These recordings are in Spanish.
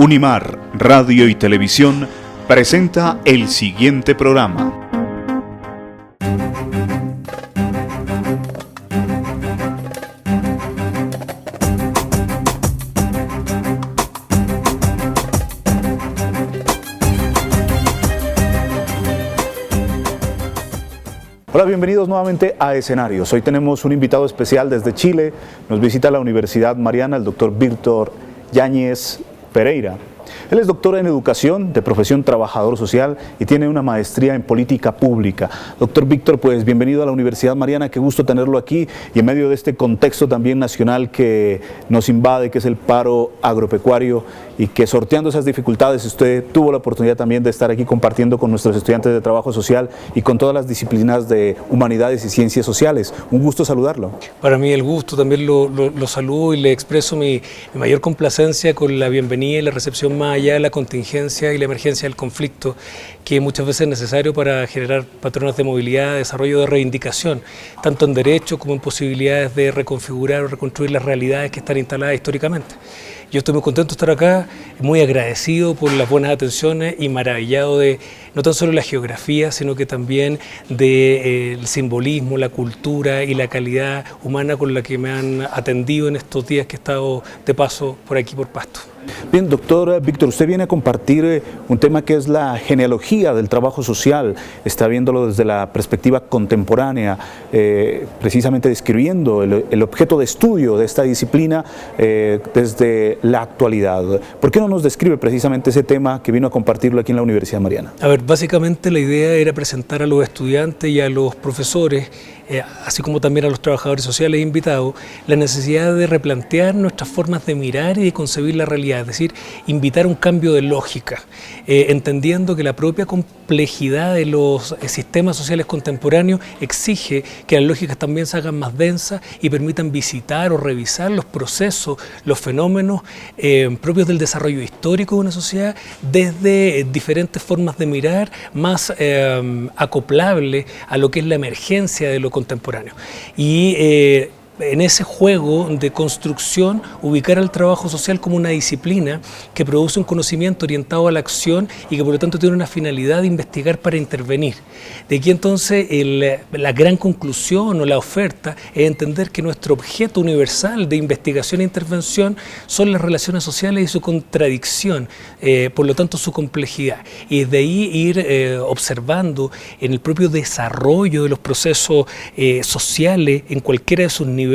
Unimar Radio y Televisión presenta el siguiente programa. Hola, bienvenidos nuevamente a Escenarios. Hoy tenemos un invitado especial desde Chile. Nos visita la Universidad Mariana, el doctor Víctor Yáñez Pereira. Él es doctor en educación, de profesión trabajador social y tiene una maestría en política pública. Doctor Víctor, pues bienvenido a la Universidad Mariana, qué gusto tenerlo aquí y en medio de este contexto también nacional que nos invade, que es el paro agropecuario y que sorteando esas dificultades usted tuvo la oportunidad también de estar aquí compartiendo con nuestros estudiantes de trabajo social y con todas las disciplinas de humanidades y ciencias sociales. Un gusto saludarlo. Para mí el gusto, también lo saludo y le expreso mi mayor complacencia con la bienvenida y la recepción más allá de la contingencia y la emergencia del conflicto, que muchas veces es necesario para generar patrones de movilidad, desarrollo de reivindicación, tanto en derechos como en posibilidades de reconfigurar o reconstruir las realidades que están instaladas históricamente. Yo estoy muy contento de estar acá, muy agradecido por las buenas atenciones y maravillado de no tan solo la geografía, sino que también del simbolismo, la cultura y la calidad humana con la que me han atendido en estos días que he estado de paso por aquí por Pasto. Bien, doctor Víctor, usted viene a compartir un tema que es la genealogía del trabajo social, está viéndolo desde la perspectiva contemporánea, precisamente describiendo el objeto de estudio de esta disciplina desde la actualidad. ¿Por qué no nos describe precisamente ese tema que vino a compartirlo aquí en la Universidad Mariana? A ver, básicamente la idea era presentar a los estudiantes y a los profesores, así como también a los trabajadores sociales invitados, la necesidad de replantear nuestras formas de mirar y de concebir la realidad, es decir, invitar un cambio de lógica, entendiendo que la propia complejidad de los sistemas sociales contemporáneos exige que las lógicas también se hagan más densas y permitan visitar o revisar los procesos, los fenómenos propios del desarrollo histórico de una sociedad desde diferentes formas de mirar más acoplable a lo que es la emergencia de lo contemporáneo. Y en ese juego de construcción, ubicar al trabajo social como una disciplina que produce un conocimiento orientado a la acción y que por lo tanto tiene una finalidad de investigar para intervenir. De aquí entonces la gran conclusión o la oferta es entender que nuestro objeto universal de investigación e intervención son las relaciones sociales y su contradicción, por lo tanto su complejidad. Y desde ahí ir observando en el propio desarrollo de los procesos sociales en cualquiera de sus niveles,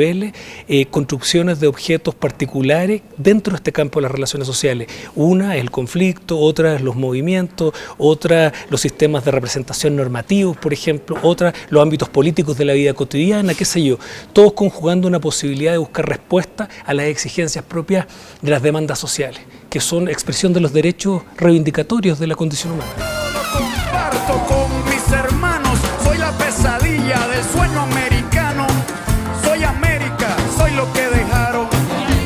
construcciones de objetos particulares dentro de este campo de las relaciones sociales. Una es el conflicto, otra es los movimientos, otra los sistemas de representación normativos, por ejemplo, otra los ámbitos políticos de la vida cotidiana, qué sé yo, todos conjugando una posibilidad de buscar respuesta a las exigencias propias de las demandas sociales, que son expresión de los derechos reivindicatorios de la condición humana. Lo comparto con mis hermanos, soy la pesadilla del sueño americano. Soy América, soy lo que dejaron,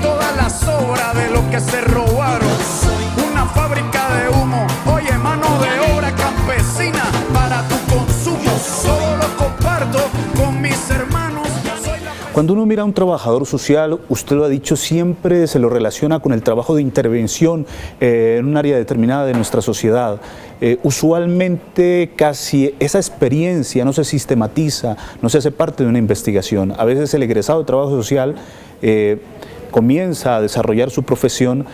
todas las sobras de lo que se robaron. Una fábrica de humo, oye, mano de obra campesina para tu consumo. Todo lo comparto con mis hermanos. Cuando uno mira a un trabajador social, usted lo ha dicho, siempre se lo relaciona con el trabajo de intervención en un área determinada de nuestra sociedad. Usualmente casi esa experiencia no se sistematiza, no se hace parte de una investigación. A veces el egresado de trabajo social comienza a desarrollar su profesión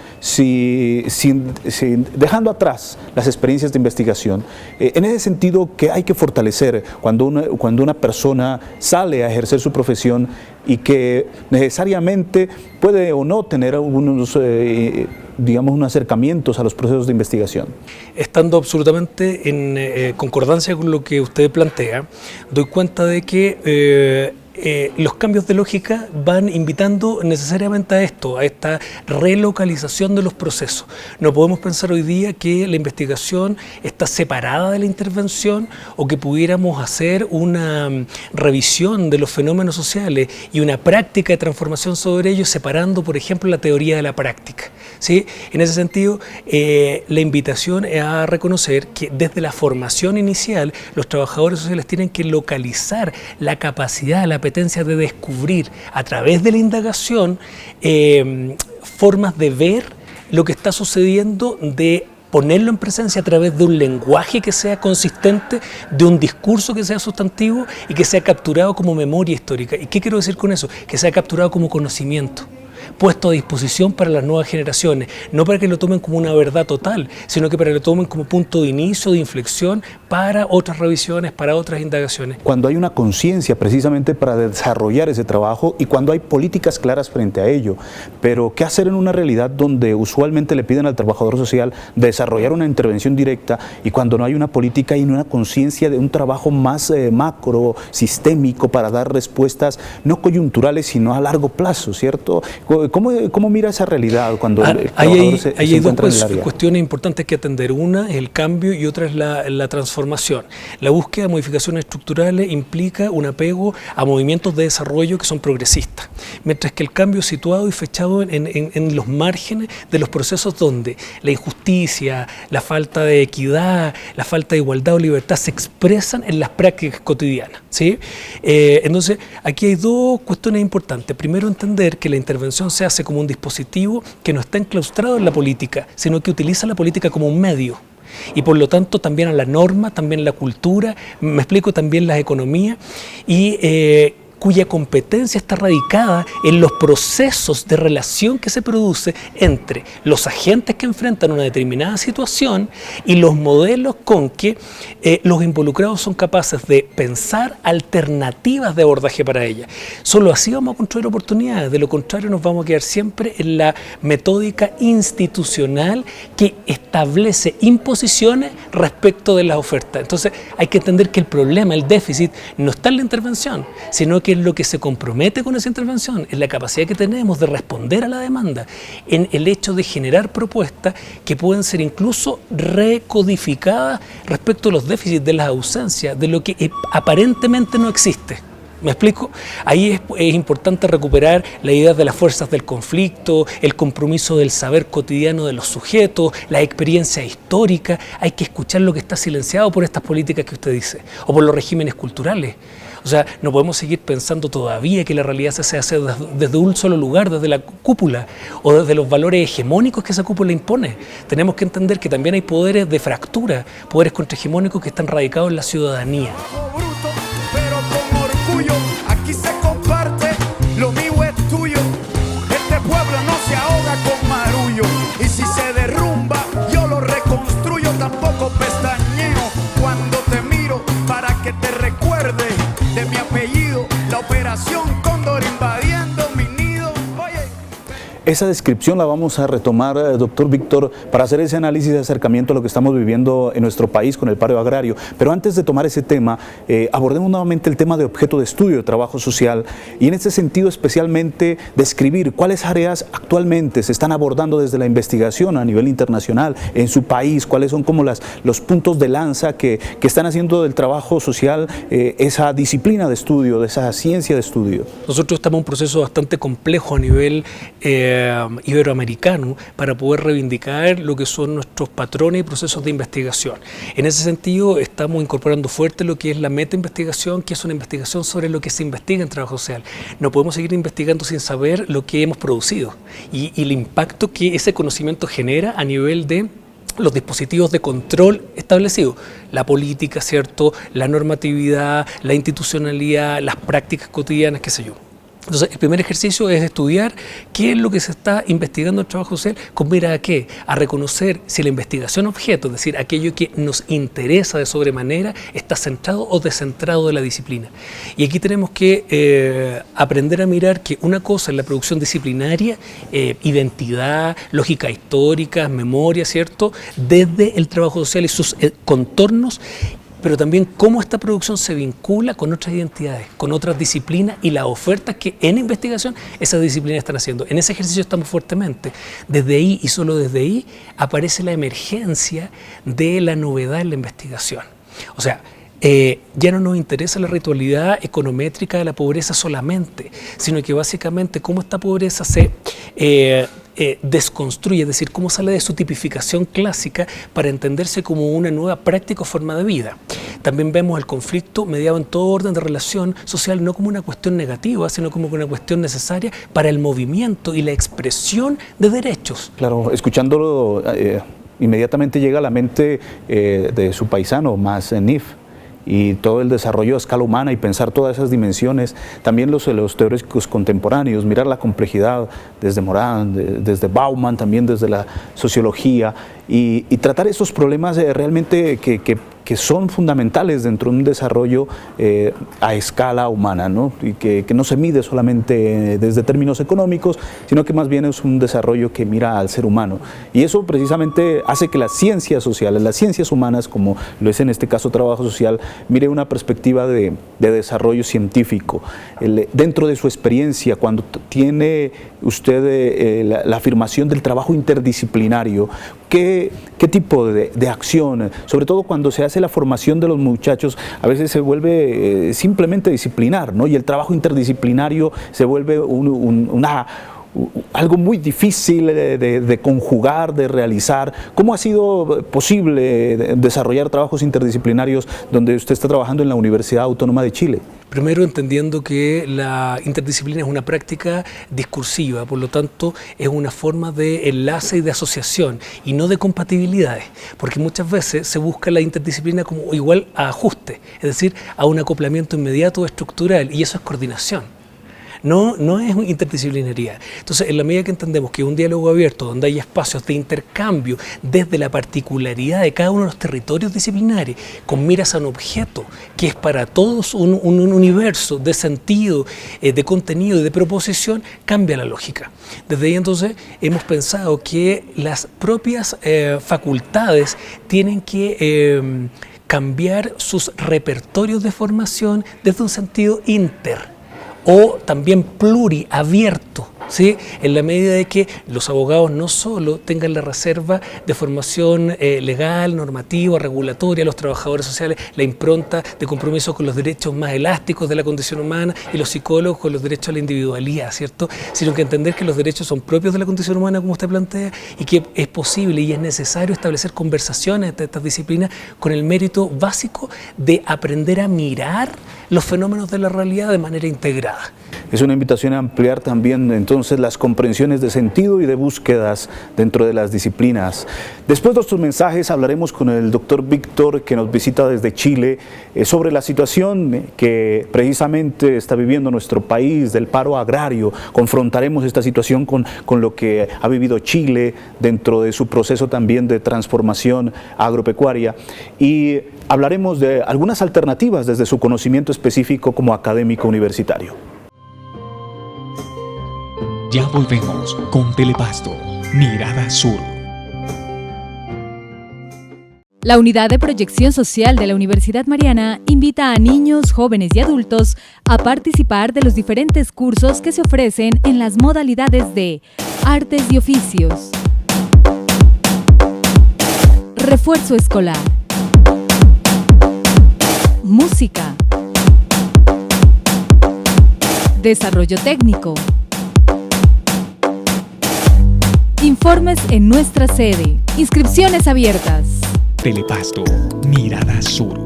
dejando atrás las experiencias de investigación. En ese sentido, ¿qué hay que fortalecer cuando una persona sale a ejercer su profesión y que necesariamente puede o no tener algunos unos acercamientos a los procesos de investigación? Estando absolutamente en concordancia con lo que usted plantea, doy cuenta de que los cambios de lógica van invitando necesariamente a esto, a esta relocalización de los procesos. No podemos pensar hoy día que la investigación está separada de la intervención o que pudiéramos hacer una revisión de los fenómenos sociales y una práctica de transformación sobre ellos separando, por ejemplo, la teoría de la práctica. ¿Sí? En ese sentido, la invitación es a reconocer que desde la formación inicial los trabajadores sociales tienen que localizar la capacidad, la competencia de descubrir a través de la indagación formas de ver lo que está sucediendo de ponerlo en presencia a través de un lenguaje que sea consistente, de un discurso que sea sustantivo y que sea capturado como memoria histórica. ¿Y qué quiero decir con eso? Que sea capturado como conocimiento, puesto a disposición para las nuevas generaciones, no para que lo tomen como una verdad total, sino que para que lo tomen como punto de inicio, de inflexión para otras revisiones, para otras indagaciones. Cuando hay una conciencia precisamente para desarrollar ese trabajo y cuando hay políticas claras frente a ello, pero ¿qué hacer en una realidad donde usualmente le piden al trabajador social desarrollar una intervención directa y cuando no hay una política y una conciencia de un trabajo más macro, sistémico para dar respuestas no coyunturales sino a largo plazo, ¿cierto? ¿Cómo mira esa realidad cuando el trabajador se encuentra en el área? Hay dos cuestiones importantes que atender. Una es el cambio y otra es la transformación. La búsqueda de modificaciones estructurales implica un apego a movimientos de desarrollo que son progresistas, mientras que el cambio es situado y fechado en los márgenes de los procesos donde la injusticia, la falta de equidad, la falta de igualdad o libertad se expresan en las prácticas cotidianas, ¿sí? Entonces, aquí hay dos cuestiones importantes. Primero, entender que la intervención se hace como un dispositivo que no está enclaustrado en la política, sino que utiliza la política como un medio. Y por lo tanto también a la norma, también a la cultura, me explico, también las economías, y cuya competencia está radicada en los procesos de relación que se produce entre los agentes que enfrentan una determinada situación y los modelos con que los involucrados son capaces de pensar alternativas de abordaje para ella. Solo así vamos a construir oportunidades, de lo contrario nos vamos a quedar siempre en la metódica institucional que establece imposiciones respecto de las ofertas. Entonces hay que entender que el problema, el déficit, no está en la intervención, sino que lo que se compromete con esa intervención, en la capacidad que tenemos de responder a la demanda, en el hecho de generar propuestas que pueden ser incluso recodificadas respecto a los déficits, de las ausencias, de lo que aparentemente no existe. ¿Me explico? Ahí es importante recuperar la idea de las fuerzas del conflicto, el compromiso del saber cotidiano de los sujetos, la experiencia histórica. Hay que escuchar lo que está silenciado por estas políticas que usted dice, o por los regímenes culturales. O sea, no podemos seguir pensando todavía que la realidad se hace desde un solo lugar, desde la cúpula, o desde los valores hegemónicos que esa cúpula impone. Tenemos que entender que también hay poderes de fractura, poderes contrahegemónicos que están radicados en la ciudadanía. Bruto, pero con orgullo, aquí se comparte, lo mío es tuyo. Este pueblo no se ahoga con marullo, y si se derrumba, yo lo reconstruyo. Tampoco pestañeo cuando te miro para que te recuerde de mi apellido, la operación Cóndor invadiendo mi nido. Oye. Esa descripción la vamos a retomar, doctor Víctor, para hacer ese análisis de acercamiento a lo que estamos viviendo en nuestro país con el paro agrario. Pero antes de tomar ese tema, abordemos nuevamente el tema de objeto de estudio de trabajo social y en este sentido especialmente describir cuáles áreas actualmente se están abordando desde la investigación a nivel internacional en su país, cuáles son como los puntos de lanza que están haciendo del trabajo social esa disciplina de estudio, de esa ciencia de estudio. Nosotros estamos en un proceso bastante complejo a nivel iberoamericano para poder reivindicar lo que son nuestros patrones y procesos de investigación. En ese sentido estamos incorporando fuerte lo que es la metainvestigación, que es una investigación sobre lo que se investiga en trabajo social. No podemos seguir investigando sin saber lo que hemos producido y el impacto que ese conocimiento genera a nivel de los dispositivos de control establecidos, la política, ¿cierto?, la normatividad, la institucionalidad, las prácticas cotidianas, qué sé yo. Entonces, el primer ejercicio es estudiar qué es lo que se está investigando en trabajo social, con mira a qué, a reconocer si la investigación objeto, es decir, aquello que nos interesa de sobremanera, está centrado o descentrado de la disciplina. Y aquí tenemos que aprender a mirar que una cosa es la producción disciplinaria, identidad, lógica histórica, memoria, ¿cierto?, desde el trabajo social y sus contornos, pero también cómo esta producción se vincula con otras identidades, con otras disciplinas y las ofertas que en investigación esas disciplinas están haciendo. En ese ejercicio estamos fuertemente. Desde ahí y solo desde ahí aparece la emergencia de la novedad en la investigación. O sea, ya no nos interesa la ritualidad econométrica de la pobreza solamente, sino que básicamente cómo esta pobreza se desconstruye, es decir, cómo sale de su tipificación clásica para entenderse como una nueva práctica o forma de vida. También vemos el conflicto mediado en todo orden de relación social no como una cuestión negativa, sino como una cuestión necesaria para el movimiento y la expresión de derechos. Claro, escuchándolo, inmediatamente llega a la mente de su paisano, Masnev, y todo el desarrollo a escala humana y pensar todas esas dimensiones, también los teóricos contemporáneos, mirar la complejidad desde Morán, desde Bauman, también desde la sociología, y tratar esos problemas realmente que son fundamentales dentro de un desarrollo a escala humana, ¿no? Y que no se mide solamente desde términos económicos, sino que más bien es un desarrollo que mira al ser humano. Y eso precisamente hace que las ciencias sociales, las ciencias humanas, como lo es en este caso trabajo social, mire una perspectiva de desarrollo científico. Dentro de su experiencia, cuando tiene usted la afirmación del trabajo interdisciplinario, ¿qué tipo de acción, sobre todo cuando se hace la formación de los muchachos, a veces se vuelve simplemente disciplinar, ¿no? Y el trabajo interdisciplinario se vuelve algo muy difícil de conjugar, de realizar? ¿Cómo ha sido posible desarrollar trabajos interdisciplinarios donde usted está trabajando en la Universidad Autónoma de Chile? Primero, entendiendo que la interdisciplina es una práctica discursiva, por lo tanto es una forma de enlace y de asociación y no de compatibilidades, porque muchas veces se busca la interdisciplina como igual a ajuste, es decir, a un acoplamiento inmediato estructural, y eso es coordinación. No es interdisciplinaridad. Entonces, en la medida que entendemos que un diálogo abierto, donde hay espacios de intercambio desde la particularidad de cada uno de los territorios disciplinares, con miras a un objeto que es para todos un universo de sentido, de contenido y de proposición, cambia la lógica. Desde ahí entonces hemos pensado que las propias facultades tienen que cambiar sus repertorios de formación desde un sentido inter o también pluriabierto, ¿sí? En la medida de que los abogados no solo tengan la reserva de formación legal, normativa, regulatoria, los trabajadores sociales la impronta de compromiso con los derechos más elásticos de la condición humana, y los psicólogos con los derechos a la individualidad, ¿cierto? Sino que entender que los derechos son propios de la condición humana, como usted plantea, y que es posible y es necesario establecer conversaciones de estas disciplinas con el mérito básico de aprender a mirar los fenómenos de la realidad de manera integrada. Es una invitación a ampliar también entonces las comprensiones de sentido y de búsquedas dentro de las disciplinas. Después de estos mensajes hablaremos con el doctor Víctor, que nos visita desde Chile, sobre la situación que precisamente está viviendo nuestro país del paro agrario. Confrontaremos esta situación con lo que ha vivido Chile dentro de su proceso también de transformación agropecuaria, y hablaremos de algunas alternativas desde su conocimiento específico como académico universitario. Ya volvemos con Telepasto, Mirada Sur. La Unidad de Proyección Social de la Universidad Mariana invita a niños, jóvenes y adultos a participar de los diferentes cursos que se ofrecen en las modalidades de Artes y Oficios, Refuerzo Escolar, Música, Desarrollo Técnico. Informes en nuestra sede. Inscripciones abiertas. Telepasto, Mirada Sur.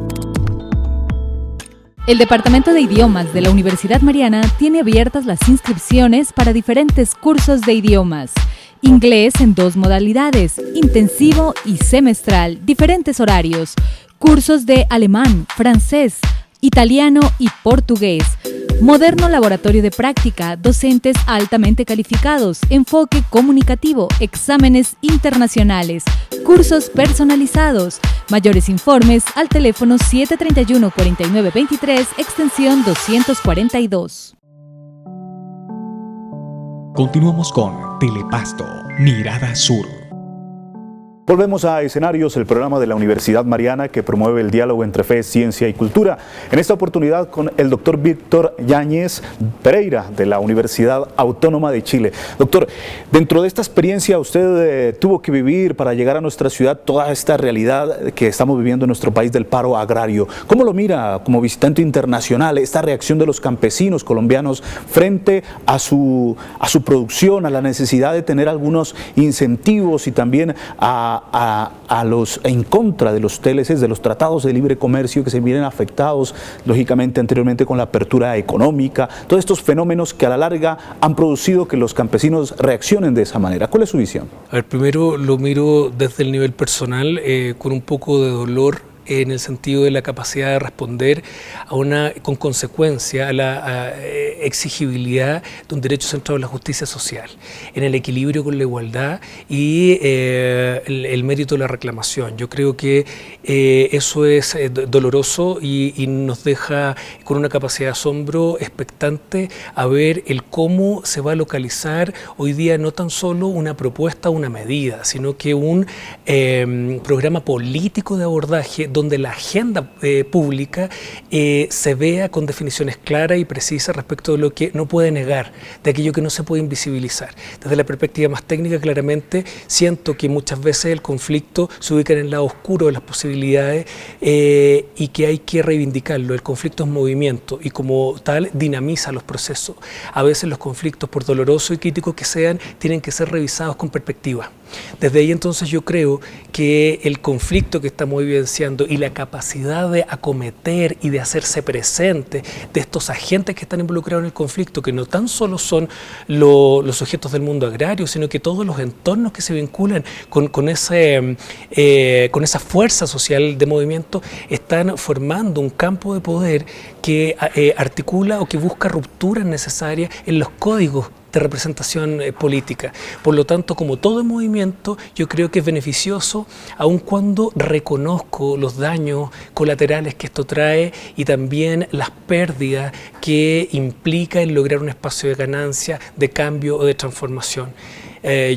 El Departamento de Idiomas de la Universidad Mariana tiene abiertas las inscripciones para diferentes cursos de idiomas. Inglés en 2 modalidades, intensivo y semestral, diferentes horarios. Cursos de alemán, francés, italiano y portugués. Moderno laboratorio de práctica, docentes altamente calificados, enfoque comunicativo, exámenes internacionales, cursos personalizados. Mayores informes al teléfono 731-4923, extensión 242. Continuamos con Telepasto, Mirada Sur. Volvemos a Escenarios, el programa de la Universidad Mariana que promueve el diálogo entre fe, ciencia y cultura. En esta oportunidad con el doctor Víctor Yáñez Pereira de la Universidad Autónoma de Chile. Doctor, dentro de esta experiencia usted tuvo que vivir para llegar a nuestra ciudad toda esta realidad que estamos viviendo en nuestro país del paro agrario. ¿Cómo lo mira como visitante internacional esta reacción de los campesinos colombianos frente a su producción, a la necesidad de tener algunos incentivos y también en contra de los TLCs, de los tratados de libre comercio que se vienen afectados, lógicamente, anteriormente con la apertura económica, todos estos fenómenos que a la larga han producido que los campesinos reaccionen de esa manera? ¿Cuál es su visión? A ver, primero lo miro desde el nivel personal, con un poco de dolor, en el sentido de la capacidad de responder con consecuencia a la exigibilidad de un derecho centrado en la justicia social, en el equilibrio con la igualdad y el mérito de la reclamación. Yo creo que eso es doloroso y nos deja con una capacidad de asombro expectante a ver el cómo se va a localizar hoy día no tan solo una propuesta o una medida, sino que un programa político de abordaje donde la agenda pública se vea con definiciones claras y precisas respecto de lo que no puede negar, de aquello que no se puede invisibilizar. Desde la perspectiva más técnica, claramente siento que muchas veces el conflicto se ubica en el lado oscuro de las posibilidades y que hay que reivindicarlo. El conflicto es movimiento y como tal dinamiza los procesos. A veces los conflictos, por dolorosos y críticos que sean, tienen que ser revisados con perspectiva. Desde ahí entonces yo creo que el conflicto que estamos vivenciando y la capacidad de acometer y de hacerse presente de estos agentes que están involucrados en el conflicto, que no tan solo son los sujetos del mundo agrario, sino que todos los entornos que se vinculan con esa fuerza social de movimiento, están formando un campo de poder que articula o que busca rupturas necesarias en los códigos de representación política. Por lo tanto, como todo movimiento, yo creo que es beneficioso, aun cuando reconozco los daños colaterales que esto trae y también las pérdidas que implica en lograr un espacio de ganancia, de cambio o de transformación.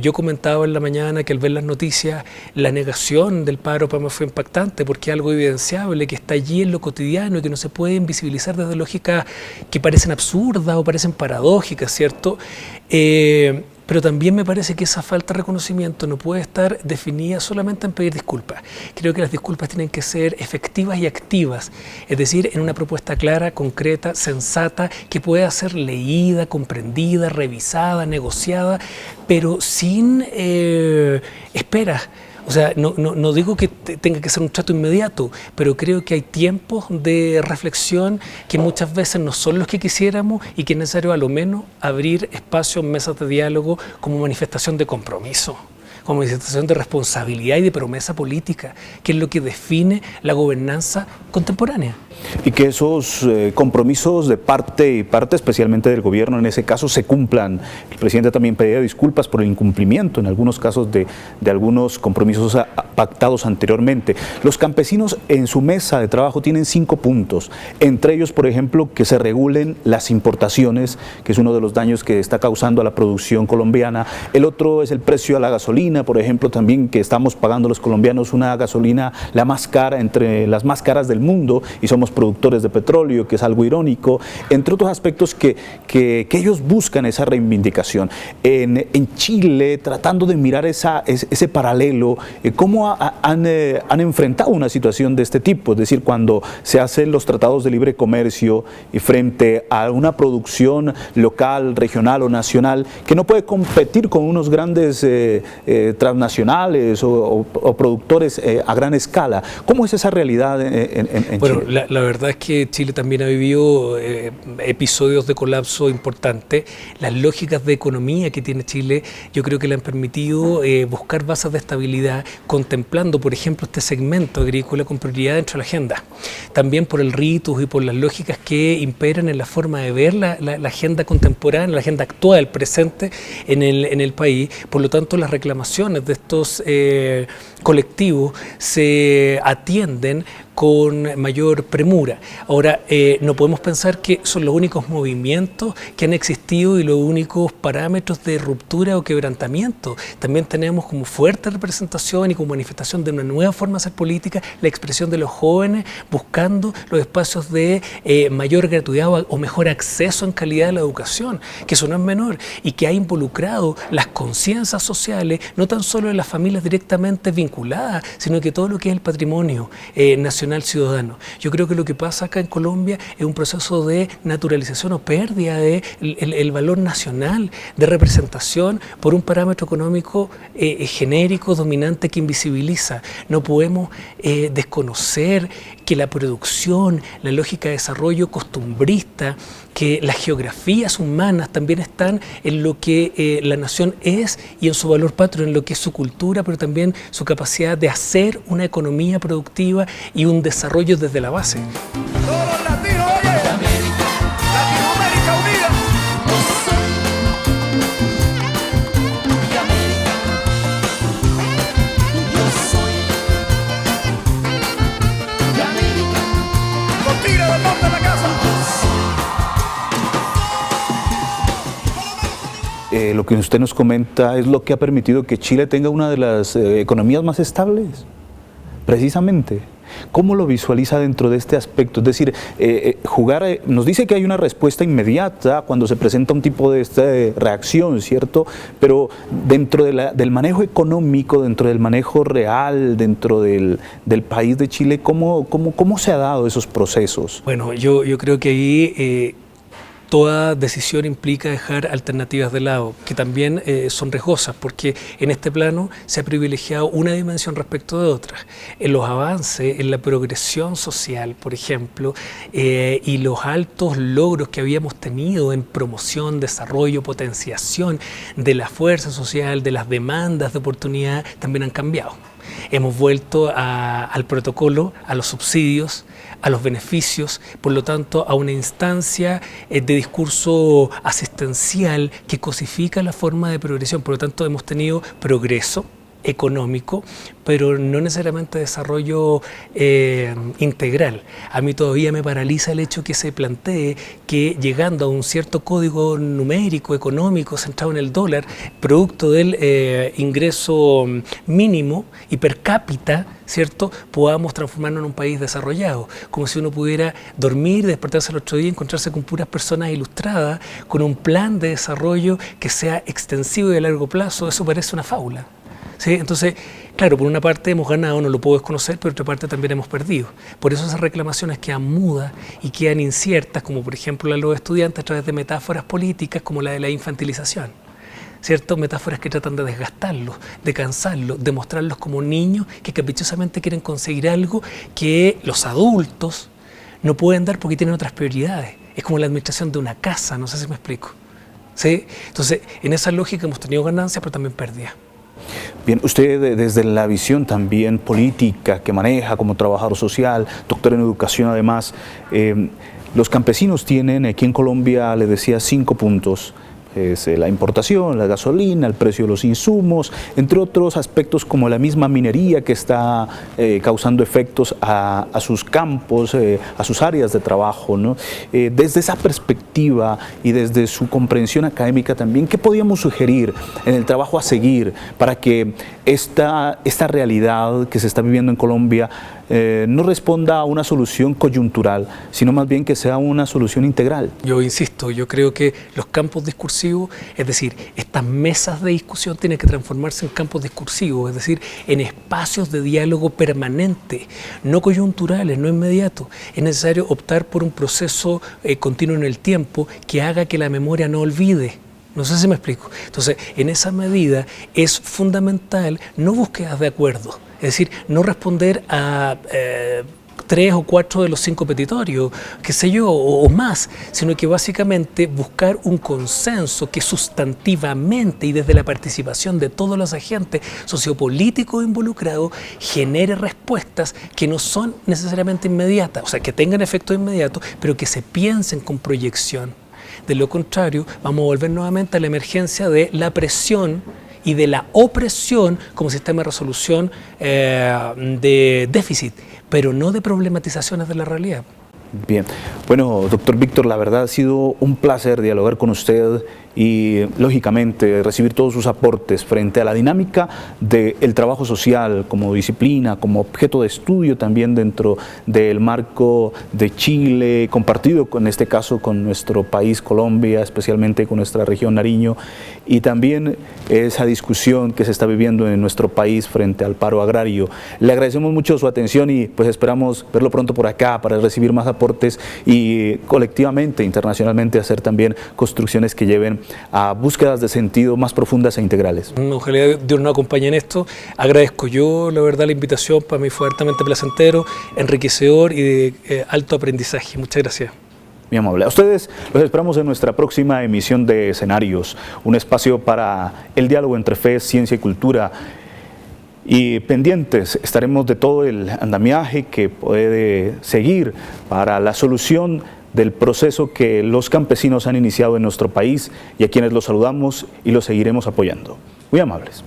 Yo comentaba en la mañana que al ver las noticias la negación del paro para mí fue impactante porque es algo evidenciable que está allí en lo cotidiano y que no se puede invisibilizar desde lógicas que parecen absurdas o parecen paradójicas, ¿cierto? Pero también me parece que esa falta de reconocimiento no puede estar definida solamente en pedir disculpas. Creo que las disculpas tienen que ser efectivas y activas, es decir, en una propuesta clara, concreta, sensata, que pueda ser leída, comprendida, revisada, negociada, pero sin esperas. O sea, no digo que tenga que ser un trato inmediato, pero creo que hay tiempos de reflexión que muchas veces no son los que quisiéramos y que es necesario a lo menos abrir espacios, mesas de diálogo como manifestación de compromiso, como manifestación de responsabilidad y de promesa política, que es lo que define la gobernanza contemporánea. Y que esos compromisos de parte y parte, especialmente del gobierno en ese caso, se cumplan. El presidente también pedía disculpas por el incumplimiento en algunos casos de algunos compromisos pactados anteriormente. Los campesinos en su mesa de trabajo tienen 5 puntos, entre ellos, por ejemplo, que se regulen las importaciones, que es uno de los daños que está causando a la producción colombiana. El otro es el precio a la gasolina, por ejemplo, también que estamos pagando los colombianos una gasolina la más cara, entre las más caras del mundo, y somos productores de petróleo, que es algo irónico, entre otros aspectos que ellos buscan esa reivindicación. En Chile, tratando de mirar ese paralelo, ¿cómo han enfrentado una situación de este tipo? Es decir, cuando se hacen los tratados de libre comercio y frente a una producción local, regional o nacional que no puede competir con unos grandes transnacionales o productores a gran escala. ¿Cómo es esa realidad en Bueno, Chile? la verdad es que Chile también ha vivido episodios de colapso importantes. Las lógicas de economía que tiene Chile, yo creo que le han permitido buscar bases de estabilidad, contemplando, por ejemplo, este segmento agrícola con prioridad dentro de la agenda. También por el ritus y por las lógicas que imperan en la forma de ver la agenda contemporánea, la agenda actual, presente en el país. Por lo tanto, las reclamaciones de estos colectivos se atienden con mayor premura. Ahora, no podemos pensar que son los únicos movimientos que han existido y los únicos parámetros de ruptura o quebrantamiento. También tenemos como fuerte representación y como manifestación de una nueva forma de hacer política la expresión de los jóvenes buscando los espacios de mayor gratuidad o mejor acceso en calidad de la educación, que eso no es menor y que ha involucrado las conciencias sociales, no tan solo de las familias directamente vinculadas, sino que todo lo que es el patrimonio nacional ciudadano. Yo creo que lo que pasa acá en Colombia es un proceso de naturalización o pérdida de el valor nacional, de representación por un parámetro económico genérico, dominante, que invisibiliza. No podemos desconocer que la producción, la lógica de desarrollo costumbrista, que las geografías humanas también están en lo que la nación es y en su valor patrio, en lo que es su cultura, pero también su capacidad de hacer una economía productiva y un desarrollo desde la base. Todos los latinos, oye, Latinoamérica unida. Los tigres del norte de la casa. Lo que usted nos comenta es lo que ha permitido que Chile tenga una de las economías más estables, precisamente. ¿Cómo lo visualiza dentro de este aspecto? Es decir, nos dice que hay una respuesta inmediata cuando se presenta un tipo de esta reacción, ¿cierto? Pero dentro del manejo económico, dentro del manejo real, dentro del país de Chile, ¿cómo se ha dado esos procesos? Bueno, yo creo que ahí toda decisión implica dejar alternativas de lado, que también son riesgosas, porque en este plano se ha privilegiado una dimensión respecto de otras. En los avances, en la progresión social, por ejemplo, y los altos logros que habíamos tenido en promoción, desarrollo, potenciación de la fuerza social, de las demandas de oportunidad, también han cambiado. Hemos vuelto al protocolo, a los subsidios, a los beneficios, por lo tanto a una instancia de discurso asistencial que cosifica la forma de progresión. Por lo tanto hemos tenido progreso económico, pero no necesariamente desarrollo integral. A mí todavía me paraliza el hecho que se plantee que llegando a un cierto código numérico, económico, centrado en el dólar, producto del ingreso mínimo y per cápita, ¿cierto?, podamos transformarnos en un país desarrollado, como si uno pudiera dormir, despertarse el otro día y encontrarse con puras personas ilustradas, con un plan de desarrollo que sea extensivo y de largo plazo. Eso parece una fábula. ¿Sí? Entonces, claro, por una parte hemos ganado, no lo puedo desconocer, pero por otra parte también hemos perdido. Por eso esas reclamaciones quedan mudas y quedan inciertas, como por ejemplo la de los estudiantes a través de metáforas políticas como la de la infantilización. ¿Cierto? Metáforas que tratan de desgastarlos, de cansarlos, de mostrarlos como niños que caprichosamente quieren conseguir algo que los adultos no pueden dar porque tienen otras prioridades. Es como la administración de una casa, no sé si me explico. ¿Sí? Entonces, en esa lógica hemos tenido ganancias, pero también pérdidas. Bien, usted desde la visión también política que maneja como trabajador social, doctor en educación además, los campesinos tienen aquí en Colombia, le decía, 5 puntos. Es la importación, la gasolina, el precio de los insumos, entre otros aspectos como la misma minería que está causando efectos a sus campos, a sus áreas de trabajo, ¿no? Desde esa perspectiva y desde su comprensión académica también, ¿qué podríamos sugerir en el trabajo a seguir para que esta realidad que se está viviendo en Colombia no responda a una solución coyuntural, sino más bien que sea una solución integral? Yo insisto, yo creo que los campos discursivos, es decir, estas mesas de discusión tienen que transformarse en campos discursivos, es decir, en espacios de diálogo permanente, no coyunturales, no inmediatos. Es necesario optar por un proceso continuo en el tiempo que haga que la memoria no olvide. No sé si me explico. Entonces, en esa medida es fundamental no búsquedas de acuerdo, es decir, no responder a 3 o 4 de los 5 petitorios, qué sé yo, o más, sino que básicamente buscar un consenso que sustantivamente y desde la participación de todos los agentes sociopolíticos involucrados genere respuestas que no son necesariamente inmediatas, o sea, que tengan efecto inmediato, pero que se piensen con proyección. De lo contrario, vamos a volver nuevamente a la emergencia de la presión y de la opresión como sistema de resolución de déficit, pero no de problematizaciones de la realidad. Bien, bueno, doctor Víctor, la verdad ha sido un placer dialogar con usted y, lógicamente, recibir todos sus aportes frente a la dinámica del trabajo social como disciplina, como objeto de estudio también dentro del marco de Chile, compartido en este caso con nuestro país Colombia, especialmente con nuestra región Nariño, y también esa discusión que se está viviendo en nuestro país frente al paro agrario. Le agradecemos mucho su atención y pues esperamos verlo pronto por acá para recibir más aportes y colectivamente, internacionalmente, hacer también construcciones que lleven a búsquedas de sentido más profundas e integrales. Ojalá Dios nos acompañe en esto. Agradezco yo, la verdad, la invitación. Para mí fue altamente placentero, enriquecedor y de alto aprendizaje. Muchas gracias. Muy amable. A ustedes los esperamos en nuestra próxima emisión de Escenarios, un espacio para el diálogo entre fe, ciencia y cultura. Y pendientes estaremos de todo el andamiaje que puede seguir para la solución del proceso que los campesinos han iniciado en nuestro país y a quienes los saludamos y los seguiremos apoyando. Muy amables.